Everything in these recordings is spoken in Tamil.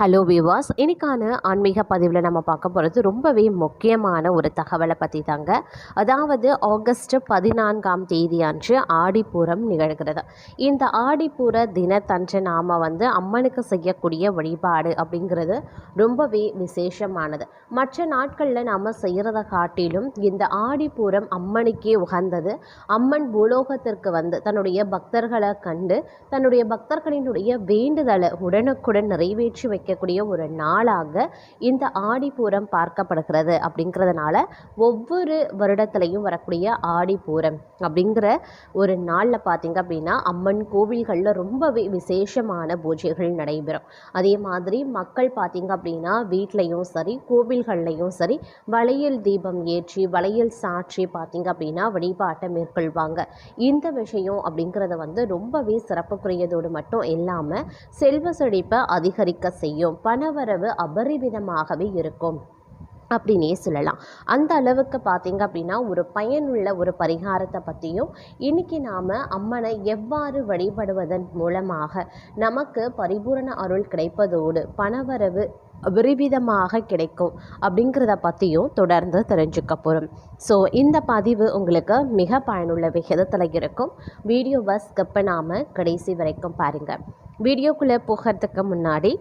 ஹலோ வியூவர்ஸ், இன்னைக்கான ஆன்மீக பதிவில் நம்ம பார்க்க போகிறது ரொம்பவே முக்கியமான ஒரு தகவலை பற்றி தாங்க. அதாவது ஆகஸ்ட் 14ஆம் தேதி அன்று ஆடிப்பூரம் நிகழ்கிறது. இந்த ஆடிப்பூர தினத்தன்று நாம் அம்மனுக்கு செய்யக்கூடிய வழிபாடு அப்படிங்கிறது ரொம்பவே விசேஷமானது. மற்ற நாட்களில் நாம் செய்கிறத காட்டிலும் இந்த ஆடிப்பூரம் அம்மனுக்கே உகந்தது. அம்மன் பூலோகத்திற்கு தன்னுடைய பக்தர்களை கண்டு தன்னுடைய பக்தர்களினுடைய வேண்டுதலை உடனுக்குடன் நிறைவேற்றி வைக்கக்கூடிய ஒரு நாளாக இந்த ஆடிப்பூரம் பார்க்கப்படுகிறது. அப்படிங்கிறதுனால ஒவ்வொரு வருடத்திலையும் வரக்கூடிய ஆடிப்பூரம் அப்படிங்கிற ஒரு நாளில் பார்த்திங்க அப்படின்னா அம்மன் கோவில்களில் ரொம்பவே விசேஷமான பூஜைகள் நடைபெறும். அதே மாதிரி மக்கள் பார்த்திங்க அப்படின்னா வீட்லேயும் சரி கோவில்கள்லையும் சரி வளையல் தீபம் ஏற்றி வளையல் சாற்றி பார்த்திங்க அப்படின்னா வழிபாட்டை மேற்கொள்வாங்க. இந்த விஷயம் அப்படிங்கிறத ரொம்பவே சிறப்புக்குரியதோடு மட்டும் இல்லாமல் செல்வ செழிப்பை அதிகரிக்க செய்யும். பணவரவு அபரிமிதமாகவே இருக்கும் அப்படின்னே சொல்லலாம். அந்த அளவுக்கு பார்த்திங்க அப்படின்னா ஒரு பயனுள்ள ஒரு பரிகாரத்தை பற்றியும் இன்றைக்கி நாம் அம்மனை எவ்வாறு வழிபடுவதன் மூலமாக நமக்கு பரிபூரண அருள் கிடைப்பதோடு பணவரவு விரிவிதமாக கிடைக்கும் அப்படிங்கிறத பற்றியும் தொடர்ந்து தெரிஞ்சுக்க போகிறோம். ஸோ இந்த பதிவு உங்களுக்கு மிக பயனுள்ள விகிதத்தில் இருக்கும். வீடியோவை ஸ்கிப் பண்ணாமல் கடைசி வரைக்கும் பாருங்கள். வீடியோக்குள்ளே போகிறதுக்கு முன்னாடி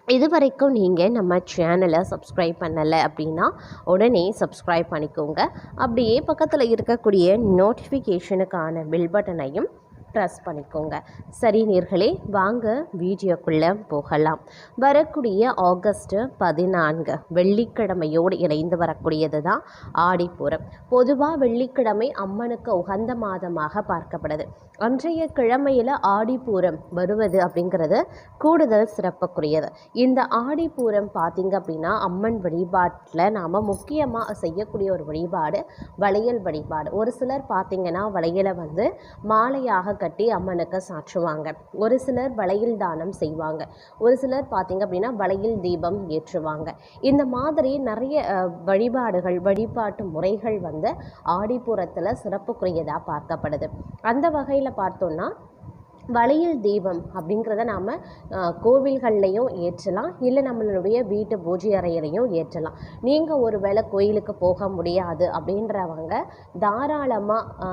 இது வரைக்கும் நீங்கள் நம்ம சேனலை சப்ஸ்கிரைப் பண்ணலை அப்படின்னா உடனே சப்ஸ்கிரைப் பண்ணிக்கோங்க. அப்படியே பக்கத்தில் இருக்கக்கூடிய நோட்டிஃபிகேஷனுக்கான பெல் பட்டனையும் ப்ரெஸ் பண்ணிக்கோங்க. சரி நேர்களே, வாங்க வீடியோக்குள்ளே போகலாம். வரக்கூடிய ஆகஸ்ட் 14 வெள்ளிக்கிழமையோடு இணைந்து வரக்கூடியது தான் ஆடிப்பூரம். பொதுவாக வெள்ளிக்கிழமை அம்மனுக்கு உகந்த மாதமாக பார்க்கப்படுது. அன்றைய கிழமையில் ஆடிப்பூரம் வருவது அப்படிங்கிறது கூடுதல் சிறப்புக்குரியது. இந்த ஆடிப்பூரம் பார்த்திங்க அப்படின்னா அம்மன் வழிபாட்டில் நாம் முக்கியமாக செய்யக்கூடிய ஒரு வழிபாடு வளையல் வழிபாடு. ஒரு சிலர் பார்த்திங்கன்னா வளையலை மாலையாக கட்டி அம்மனுக்கு சாற்றுவாங்க. ஒரு சிலர் வளையல் தானம் செய்வாங்க. ஒரு சிலர் பார்த்திங்க அப்படின்னா வளையல் தீபம் ஏற்றுவாங்க. இந்த மாதிரி நிறைய வழிபாடுகள் வழிபாட்டு முறைகள் ஆடிப்பூரத்தில் சிறப்புக்குரியதாக பார்க்கப்படுது. அந்த வகையில் பார்த்தோன்னா வளையல் தீபம் அப்படிங்கிறத நாம் கோவில்கள்லையும் ஏற்றலாம், இல்லை நம்மளுடைய வீட்டு பூஜை அறையிலையும் ஏற்றலாம். நீங்கள் ஒரு வேளை கோயிலுக்கு போக முடியாது அப்படின்றவங்க தாராளமாக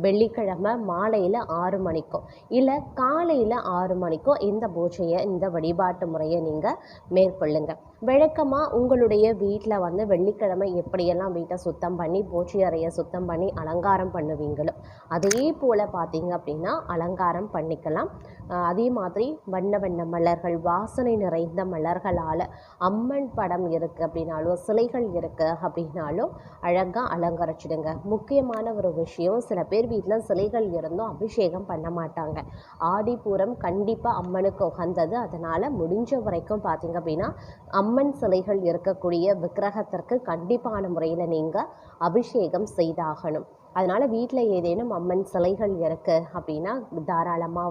வெள்ளிக்கிழமை மாலையில் 6 மணிக்கோ இல்லை காலையில் 6 மணிக்கோ இந்த பூஜையை இந்த வழிபாட்டு முறையை நீங்கள் மேற்கொள்ளுங்கள். வழக்கமாக உங்களுடைய வீட்டில் வெள்ளிக்கிழமை எப்படியெல்லாம் வீட்டை சுத்தம் பண்ணி பூஜை அறையை சுத்தம் பண்ணி அலங்காரம் பண்ணுவீங்களோ அதே போல் பார்த்திங்க அப்படின்னா அலங்காரம் பண்ணிக்கலாம். அதே மாதிரி வண்ண வண்ண மலர்கள் வாசனை நிறைந்த மலர்களால் அம்மன் படம் இருக்குது அப்படின்னாலும் சிலைகள் இருக்குது அப்படின்னாலும் அழகாக அலங்கரிச்சிடுங்க. முக்கியமான ஒரு விஷயம், சில பேர் வீட்டில் சிலைகள் இருந்தும் அபிஷேகம் பண்ண மாட்டாங்க. ஆடிப்பூரம் கண்டிப்பாக அம்மனுக்கு உகந்தது. அதனால் முடிஞ்ச வரைக்கும் பார்த்திங்க அப்படின்னா அம்மன் சிலைகள் இருக்கக்கூடிய விக்கிரகத்திற்கு கண்டிப்பான முறையில் நீங்கள் அபிஷேகம் செய்தாகணும். அதனால் வீட்டில் ஏதேனும் அம்மன் சிலைகள் இருக்குது அப்படின்னா தாராளமாக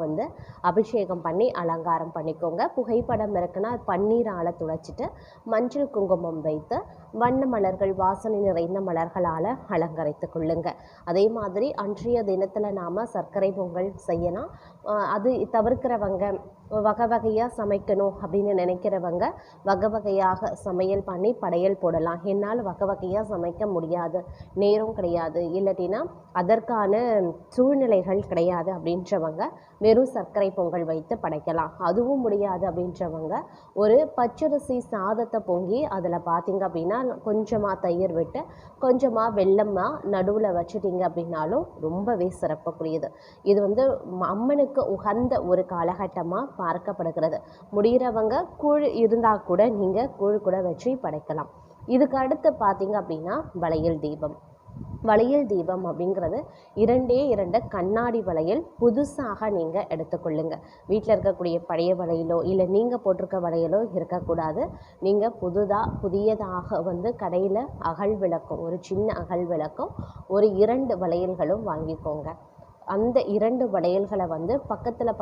அபிஷேகம் பண்ணி அலங்காரம் பண்ணிக்கோங்க. புகைப்படம் இருக்குன்னா பன்னீரால் துளைச்சிட்டு மஞ்சள் குங்குமம் வைத்து வண்ண மலர்கள் வாசனை நிறைந்த மலர்களால் அலங்கரித்து கொள்ளுங்க. அதே மாதிரி அன்றைய தினத்தில் நாம் சர்க்கரை பொங்கல் செய்யலாம். அது தவிர்க்கிறவங்க வகை வகையாக சமைக்கணும் அப்படின்னு நினைக்கிறவங்க வகை வகையாக சமையல் பண்ணி படையல் போடலாம். என்னால் வகை வகையாக சமைக்க முடியாது, நேரம் கிடையாது, இல்லாட்டினா அதற்கான சூழ்நிலைகள் கிடையாது அப்படின்றவங்க வெறும் சர்க்கரை பொங்கல் வைத்து படைக்கலாம். அதுவும் முடியாது அப்படின்றவங்க ஒரு பச்சரிசி சாதத்தை பொங்கி அதில் பார்த்திங்க அப்படின்னா கொஞ்சமாக தயிர் விட்டு கொஞ்சமாக வெல்லமாக நடுவில் வச்சுட்டிங்க அப்படின்னாலும் ரொம்பவே சிறப்புக்குரியது. இது அம்மனுக்கு உகந்த ஒரு காலகட்டமாக பார்க்கப்படுகிறது. முடிகிறவங்க கூழ் இருந்தால் கூட நீங்கள் கூழ் கூட வச்சு படைக்கலாம். இதுக்கு அடுத்து பார்த்திங்க அப்படின்னா வளையல் தீபம். வளையல் தீபம் அப்படிங்கிறது 2 கண்ணாடி வளையல் புதுசாக நீங்கள் எடுத்துக்கொள்ளுங்க. வீட்டில் இருக்கக்கூடிய பழைய வளையலோ இல்லை நீங்கள் போட்டிருக்க வளையலோ இருக்கக்கூடாது. நீங்கள் புதியதாக கடையில் அகல் விளக்கும், ஒரு சின்ன அகல் விளக்கும் ஒரு 2 வளையல்களும் வாங்கிக்கோங்க. அந்த 2 வளையல்களை பக்கத்தில்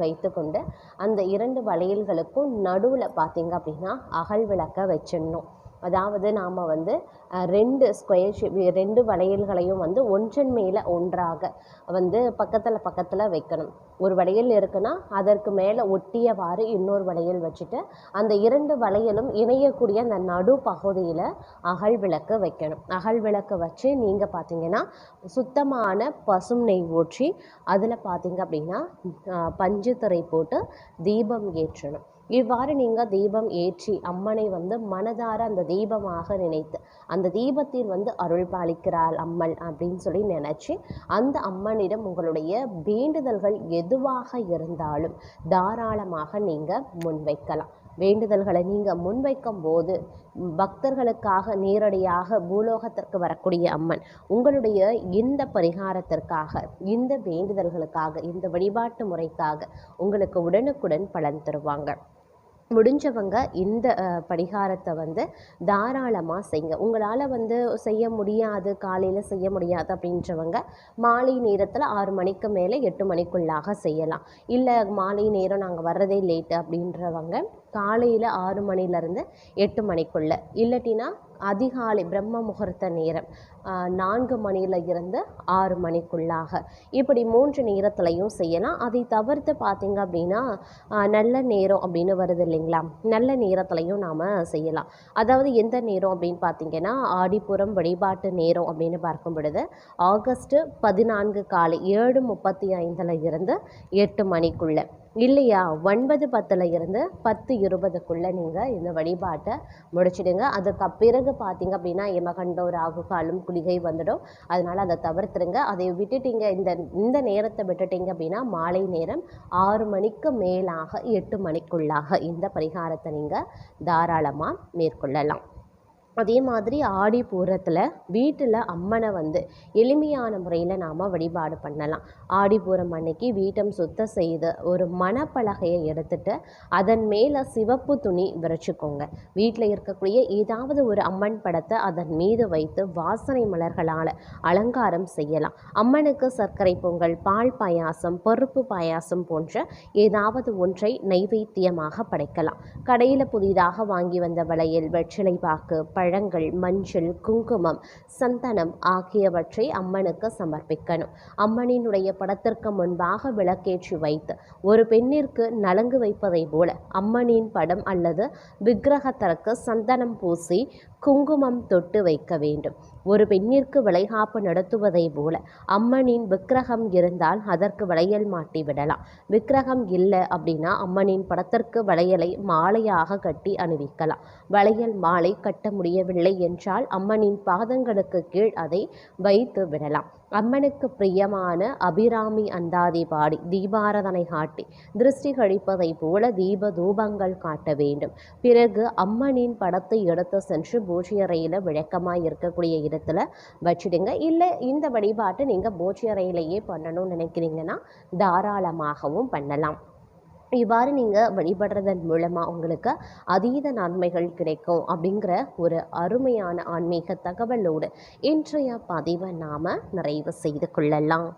வைத்து கொண்டு அந்த 2 வளையல்களுக்கும் நடுவில் பார்த்திங்க அப்படின்னா அகல் விளக்க வச்சிடணும். அதாவது நாம் வந்து 2 ஸ்கொயர் ஷேப் 2 வளையல்களையும் வந்து ஒன்றன் மேலே ஒன்றாக வந்து பக்கத்தில் பக்கத்தில் வைக்கணும். ஒரு வளையல் இருக்குன்னா அதற்கு மேலே ஒட்டியவாறு இன்னொரு வளையல் வச்சுட்டு அந்த 2 வளையலும் இணையக்கூடிய அந்த நடு பகுதியில் அகல் விளக்கு வைக்கணும். அகல் விளக்கு வச்சு நீங்கள் பார்த்தீங்கன்னா சுத்தமான பசும் நெய் ஊற்றி அதில் பார்த்தீங்க அப்படின்னா பஞ்சு திரை போட்டு தீபம் ஏற்றணும். இவ்வாறு நீங்கள் தீபம் ஏற்றி அம்மனை வந்து மனதார அந்த தீபமாக நினைத்து அந்த தீபத்தில் வந்து அருள் பாலிக்கிறாள் அம்மன் அப்படின்னு சொல்லி நினச்சி அந்த அம்மனிடம் உங்களுடைய வேண்டுதல்கள் எதுவாக இருந்தாலும் தாராளமாக நீங்கள் முன்வைக்கலாம். வேண்டுதல்களை நீங்கள் முன்வைக்கும் போது பக்தர்களுக்காக நேரடியாக பூலோகத்திற்கு வரக்கூடிய அம்மன் உங்களுடைய இந்த பரிகாரத்திற்காக, இந்த வேண்டுதல்களுக்காக, இந்த வழிபாட்டு முறைக்காக உங்களுக்கு உடனுக்குடன் பலன் தருவாங்க. முடிஞ்சவங்க இந்த பரிகாரத்தை வந்து தாராளமாக செய்யுங்க. உங்களால் வந்து செய்ய முடியாது, காலையில் செய்ய முடியாது அப்படின்றவங்க மாலை நேரத்தில் 6 மணிக்கு மேலே 8 மணிக்குள்ளாக செய்யலாம். இல்லை மாலை நேரம் நாங்கள் வர்றதே லேட்டு அப்படின்றவங்க காலையில் 6 மணிலேருந்து 8 மணிக்குள்ளே, இல்லாட்டினா அதிகாலை பிரம்ம முகூர்த்த நேரம் 4 மணியில் இருந்து 6 மணிக்குள்ளாக, இப்படி 3 நேரத்துலையும் செய்யலாம். அதை தவிர்த்து பார்த்திங்க அப்படின்னா நல்ல நேரம் அப்படின்னு வருது இல்லைங்களா, நல்ல நேரத்துலையும் நாம் செய்யலாம். அதாவது எந்த நேரம் அப்படின்னு பார்த்திங்கன்னா ஆடிப்புறம் வழிபாட்டு நேரம் அப்படின்னு பார்க்கும் பொழுது ஆகஸ்ட் 14 காலை 7:35 இருந்து 8 மணிக்குள்ளே, இல்லையா 9:10 இருந்து 10:20க்குள்ளே நீங்கள் இந்த வழிபாட்டை முடிச்சிடுங்க. அதுக்கு பிறகு பார்த்திங்க அப்படின்னா யமகண்டம் ராகு காலம் குளிகை வந்துடும். அதனால் அதை தவிர்த்துருங்க. அதை விட்டுட்டீங்க, இந்த நேரத்தை விட்டுட்டீங்க அப்படின்னா மாலை நேரம் 6 மணிக்கு மேலாக 8 மணிக்குள்ளாக இந்த பரிகாரத்தை நீங்கள் தாராளமாக மேற்கொள்ளலாம். அதே மாதிரி ஆடிப்பூரத்தில் வீட்டில் அம்மனை வந்து எளிமையான முறையில் நாம் வழிபாடு பண்ணலாம். ஆடிப்பூரம் அன்னைக்கு வீட்டை சுத்தம் செய்து ஒரு மணப்பலகையை எடுத்துட்டு அதன் மேலே சிவப்பு துணி விரிச்சுக்கோங்க. வீட்டில் இருக்கக்கூடிய ஏதாவது ஒரு அம்மன் படத்தை அதன் மீது வைத்து வாசனை மலர்களால் அலங்காரம் செய்யலாம். அம்மனுக்கு சர்க்கரை பொங்கல், பால் பாயாசம், பருப்பு பாயாசம் போன்ற ஏதாவது ஒன்றை நைவேத்தியமாக படைக்கலாம். கடையில் புதிதாக வாங்கி வந்த வளையல், வெற்றிலை பாக்கு, பழங்கள், மஞ்சள், குங்குமம், சந்தனம் ஆகியவற்றை அம்மனுக்கு சமர்ப்பிக்கணும். அம்மனினுடைய படத்திற்கு முன்பாக விளக்கேற்றி வைத்து ஒரு பெண்ணிற்கு நலங்கு வைப்பதை போல அம்மனின் படம் அல்லது விக்கிரகத்திற்கு சந்தனம் பூசி குங்குமம் தொட்டு வைக்க வேண்டும். ஒரு பெண்ணிற்கு வளைகாப்பு நடத்துவதை போல அம்மனின் விக்கிரகம் இருந்தால் அதற்கு வளையல் மாட்டி விடலாம். விக்கிரகம் இல்லை அப்படின்னா அம்மனின் படத்திற்கு வளையலை மாலையாக கட்டி அணிவிக்கலாம். வளையல் மாலை கட்ட முடியவில்லை என்றால் அம்மனின் பாதங்களுக்கு கீழ் அதை வைத்து விடலாம். அம்மனுக்கு பிரியமான அபிராமி அந்தாதி பாடி தீபாராதனை காட்டி திருஷ்டி கழிப்பதை போல தீப தூபங்கள் காட்ட வேண்டும். பிறகு அம்மனின் படத்தை எடுத்து சென்று பூஜை அறையில் விளக்கமாக இருக்கக்கூடிய இடத்துல வச்சிடுங்க. இல்லை இந்த வழிபாட்டை நீங்கள் பூஜை அறையிலேயே பண்ணணும்னு நினைக்கிறீங்கன்னா தாராளமாகவும் பண்ணலாம். இவ்வாறு நீங்கள் வழிபடுறதன் மூலமாக உங்களுக்கு அதீத நன்மைகள் கிடைக்கும் அப்படிங்கிற ஒரு அருமையான ஆன்மீக தகவலோடு இன்றைய பதிவை நாம் நிறைவு செய்து கொள்ளலாம்.